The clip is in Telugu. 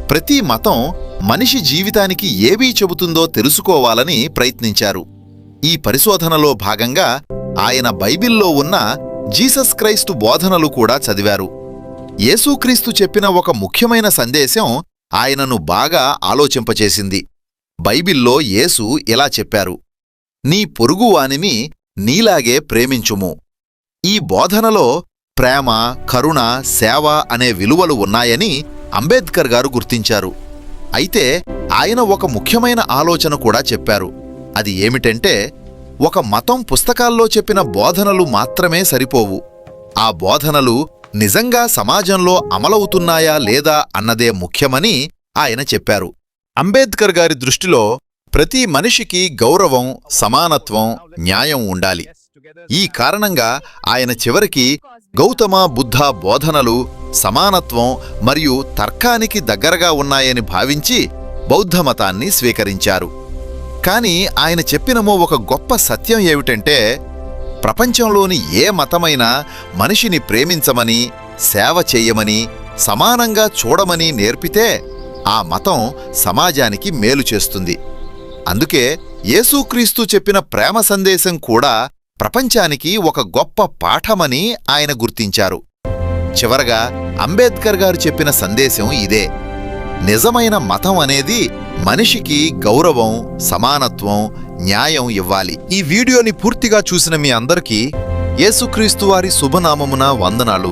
ప్రతి మతం మనిషి జీవితానికి ఏవీ చెబుతుందో తెలుసుకోవాలని ప్రయత్నించారు. ఈ పరిశోధనలో భాగంగా ఆయన బైబిల్లో ఉన్న జీసస్ క్రైస్తు బోధనలు కూడా చదివారు. యేసుక్రీస్తు చెప్పిన ఒక ముఖ్యమైన సందేశం ఆయనను బాగా ఆలోచింపచేసింది. బైబిల్లో యేసు ఇలా చెప్పారు: నీ పొరుగువానిని నీలాగే ప్రేమించుము. ఈ బోధనలో ప్రేమ, కరుణ, సేవ అనే విలువలు ఉన్నాయని అంబేద్కర్ గారు గుర్తించారు. అయితే ఆయన ఒక ముఖ్యమైన ఆలోచన కూడా చెప్పారు. అది ఏమిటంటే, ఒక మతం పుస్తకాల్లో చెప్పిన బోధనలు మాత్రమే సరిపోవు. ఆ బోధనలు నిజంగా సమాజంలో అమలవుతున్నాయా లేదా అన్నదే ముఖ్యమని ఆయన చెప్పారు. అంబేద్కర్ గారి దృష్టిలో ప్రతి మనిషికి గౌరవం, సమానత్వం, న్యాయం ఉండాలి. ఈ కారణంగా ఆయన చివరికి గౌతమ బుద్ధ బోధనలు సమానత్వం మరియు తర్కానికి దగ్గరగా ఉన్నాయని భావించి బౌద్ధమతాన్ని స్వీకరించారు. కాని ఆయన చెప్పినమో ఒక గొప్ప సత్యం ఏమిటంటే, ప్రపంచంలోని ఏ మతమైనా మనిషిని ప్రేమించమని, సేవ చెయ్యమని, సమానంగా చూడమని నేర్పితే ఆ మతం సమాజానికి మేలు చేస్తుంది. అందుకే యేసుక్రీస్తు చెప్పిన ప్రేమ సందేశం కూడా ప్రపంచానికి ఒక గొప్ప పాఠమని ఆయన గుర్తించారు. చివరగా అంబేద్కర్ గారు చెప్పిన సందేశం ఇదే: నిజమైన మతం అనేది మనిషికి గౌరవం, సమానత్వం, న్యాయం ఇవ్వాలి. ఈ వీడియోని పూర్తిగా చూసిన మీ అందరికీ యేసుక్రీస్తు వారి శుభనామమున వందనాలు.